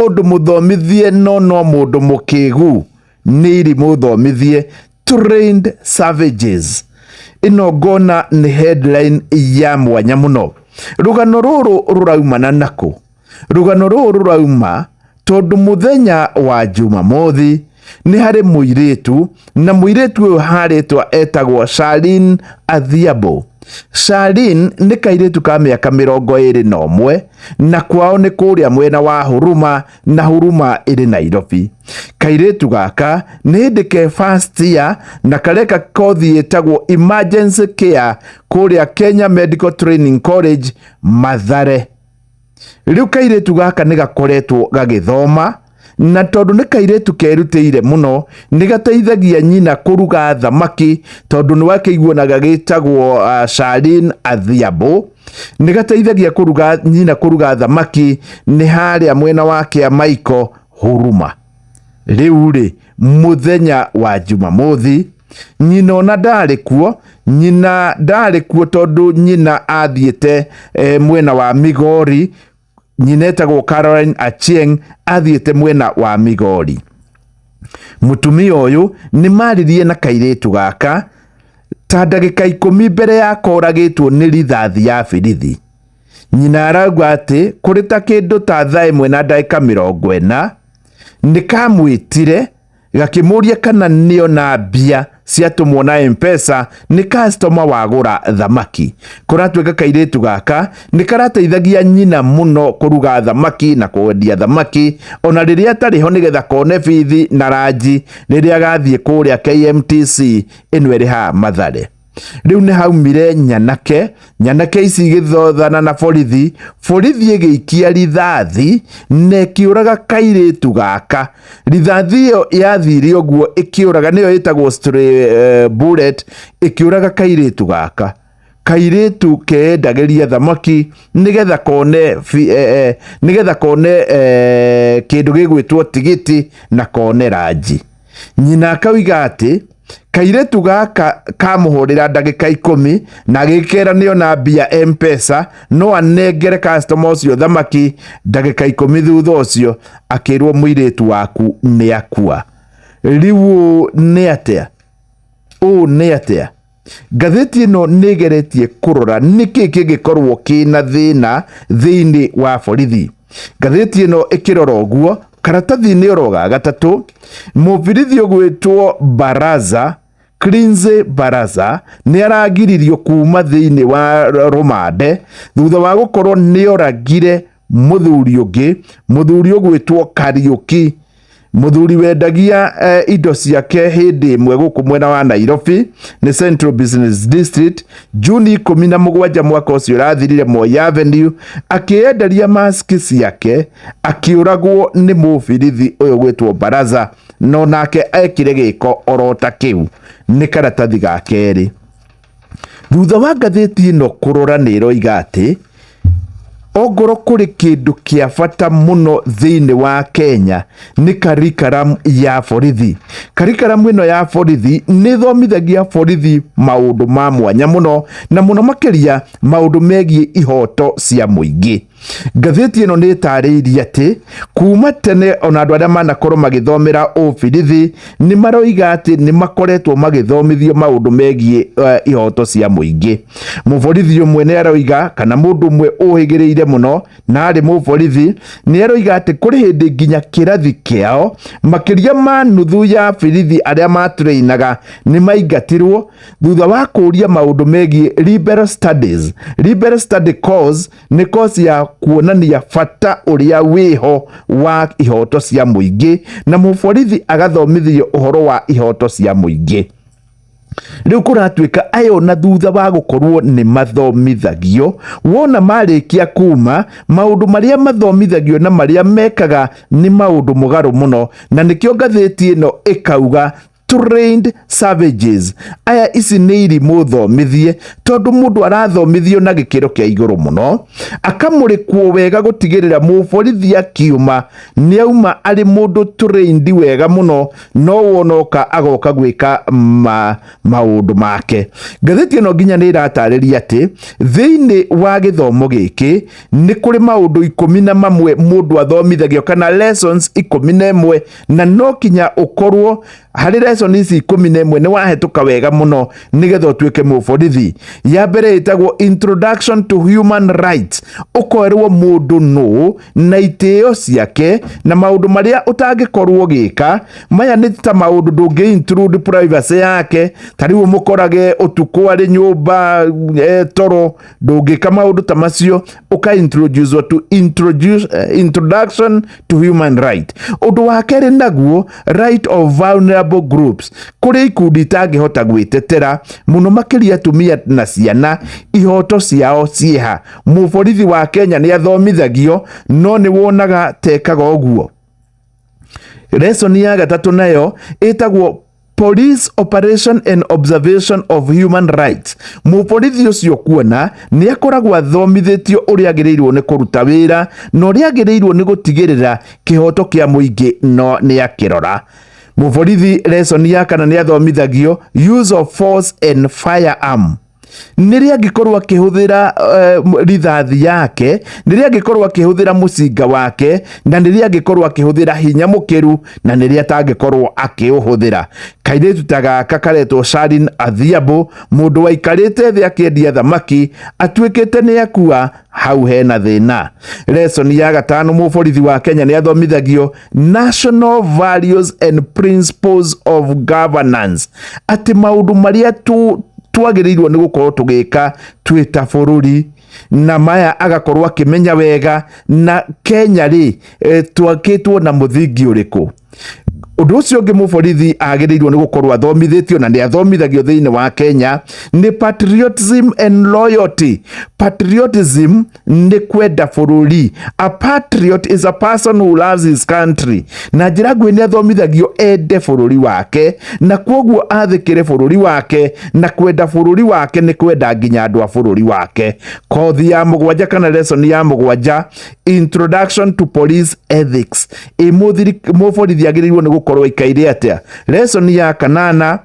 Mundu muthomithie no mundu mukigu ni irimũ thomithie. Trained savages. Ino ngona ni headline ya mwanya muno. Rugano ruru ruraumana naku. Rugano ruru rurauma tondu muthenya wa Jumamothi ni hari muiritu, na muiritu uyu haritwa etagwo Charlene Adhiambo. Charlene ni kairitu ka miaka 21 na kwao ni kuria mwena wa Huruma, na Huruma iri Nairobi. Kairitu gaka ni hindi ke first year na kareka kothi etagwo emergency care kuria Kenya Medical Training College Mathare. Riu kairitu gaka ni gakoretwo gagithoma, na tondu ni kairitu kerutĩire muno ni gateithagia nyina kuruga thamaki, tondu ni wakeiguo na gagitagwo Charlene Adhiambo. Ni gateithagia kuruga nyina kuruga thamaki ni haria mwena wake ya Maiko Huruma. Riu ri muthenya wa Jumamothi nyina ona ndari kuo, nyina ndari kuo tondu nyina athiete mwena wa Migori. Nyina etagwo Caroline Achieng athiete mwena wa Migori. Mutumia uyu ni maririe na kairitu gaka ta ndagika 10 mbere ya koragitwo ni rithathi ya birithi. Nyina arauga ati kuri ta kindu ta thaa 1 na ndagika 40 ni kamwitire gakimuria kana nio na mbia ciatumwo na M-Pesa ni customer wagura thamaki. Kuratweka kairitu gaka ni karateithagia nyina muno kuruga thamaki na kwendia thamaki, ona riria tariho nigetha kone bithi na ranji riria gathie kuria KMTC ino iri ha Mathare. Riu ni haumire nyanake ici githothana na borithi igiikia rithathi na ikiuraga kairitu gaka. Rithathi iyo yathire uguo ikiuraga niyo itagwo stray bullet, ikiuraga kairitu gaka. Kairitu kendageria thamaki nigetha kone kindu gigwitwo tigiti na kone ranji. Nyina akauga ati kairitu gaka kamuhurira ndagika 10 na gikera niyo na mbia M-Pesa, no anengere customer ucio thamaki. Ndagika 10 thutha ucio akirwo muiritu waku ni akua. Riu ni atia ngatheti ino nigeretie kurora niki kingikorwo kina thina thiini wa borithi. Ngatheti ino ikirora uguo karatathi ni oroga gatatu, mubirithi ugwitwo Baraza Clinze Baraza ni aragiririo kuma thiini wa rumande thutha wa gukorwo ni oragire muthuri ugwitwo Kariuki. Muthuri wendagia indo ciake hindi imwe guku mwena wa Nairobi ni Central Business District Juni 17 mwaka ucio rathirire Moi Avenue, akiendaria maski ciake akiuragwo ni mubirithi uyu gwitwo Baraza, no nake ekire giko orota kiu. Ni karatathi ga keri. Thutha wa ngatheti ino kurora ni roiga ati ogoro kuri kindu kia bata muno thiini wa Kenya ni curriculum ya borithi. Curriculum ino ya borithi ni thomithagia borithi maundu ma mwanya muno, na muno makiria maundu megie ihoto cia muingi. Ngatheti ino ni tariirie ati kuma tene ona andu aria manakorwo magithomera ubirithi ni maroiga ati ni makoretwo magithomithio maundu megie ihoto cia muingi. Muborithi umwe ni aroiga kana mundu umwe uhigiriire muno na ari muborithi ni aroiga ati kuri hindi nginya kirathi kiao makiria ma nuthu ya birithi aria matrainaga ni maingatirwo thutha wa kuria maundu megie liberal studies. Liberal study course ni course ya kuonania bata uria wiho wa ihoto cia muingi, na muborithi agathomithio uhoro wa ihoto cia muingi. Riu kuratwika ayo na thutha wa gukorwo ni mathomithagio, wona marikia kuma maundu maria mathomithagio na maria mekaga ni maundu mugaru muno, na nikio ngatheti ino ikauga trained savages. Aya ici ni irimũ thomithie tondu mundu arathomithio na gikiro kia iguru muno akamurikwo wega gutigirira muborithi akiuma ni auma ari mundu trained wega muno no wonoka agoka gwika maundu make. Ngatheti ino nginya ni iratariria ati thiini wa githomo giki ni kuri maundu 11 mundu athomithagio kana lessons 11 na no kinya ukorwo hari lessons 11 ni wahetuka wega muno nigetha tuike muborithi. Ya mbere itagwo introduction to human rights, ukoerwo mundu no na itio ciake na maundu maria utangikorwo gika. Maya ni ta maundu ndungi include privacy yake, tariu mukorage utuku ari nyumba toro ndungika maundu ta macio uka introduce introduction to human right. Undu wa keri naguo right of vulnerable groups, kuri ikundi itangihota gwitetera muno makiria atumia na ciana ihoto ciao cieha. Muborithi wa Kenya ni athomithagio no ni wonaga tekaga uguo. Lesson ya gatatu nayo itagwo Police Operation and Observation of Human Rights. Muborithi ucio kuona ni akoragwo athomithitio uria agirirwo ni kuruta wira no uria agirirwo ni gutigirira kihoto kia muingi no ni akirora. Muborithi lesson ya kana ni athomithagio use of force and firearm. Niria angikorwo akihuthira rithathi yake, niria angikorwo akihuthira mucinga wake, na niria angikorwo akihuthira hinya mukiru, na niria atangikorwo akiuhuthira. Kairitu tagaka karetwo Sharin Adhiambo, mundu waikarite thi akiendia thamaki atuikite ni akua hau hena thina. Lesson ya gatano muborithi wa Kenya ni athomithagio national values and principles of governance. Ati maundu maria twagirirwo ni gukorwo tugika twita bururi na maya agakorwo akimenya wega na Kenya ri twakitwo na muthingi uriku. Undu ucio ungi muborithi agirirwo ni gukorwo athomithitio na ni athomithagio thiini wa Kenya ni patriotism and loyalty. Patriotism ni kwenda bururi. A patriot is a person who loves his country. Na njira ngui ni athomithagio ende bururi wake na kwoguo athikire bururi wake na kwenda bururi wake ni kwenda nginya andu a bururi wake. Kothi ya mugwanja kana lesson ya mugwanja introduction to police ethics. Muborithi agirirwo ni gukorwo ikaire atia. Lesson ya kanana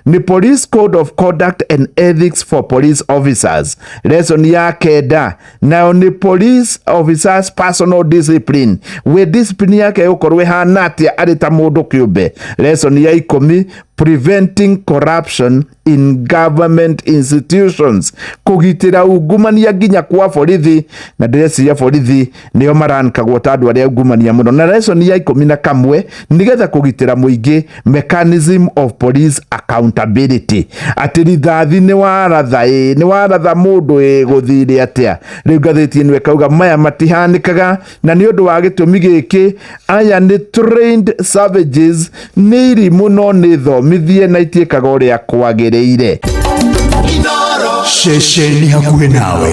ni police code of conduct and ethics for police officers. Lesson ya kenda nayo ni police officers personal discipline. We discipline yake ukorwe hana atia ari ta mundu kiumbe. Lesson ya 10 preventing corruption in government institutions. Kugitira ungumania nginya kwa borithi na ndresi ya borithi niyo marankagwo tandu aria ungumania muno. Na lesson ya 11 nigetha kugitira muingi mechanism of police accountability. Ati rithathi ni waratha mundu guthire atia. Riu ngatheti ni kauga maya matihanikaga na ni undu wa gitumi giki aya ni trained savages ni irimu no ni thomithie na itiekaga uria kwagiriire. Shesheni hakuhe nawe.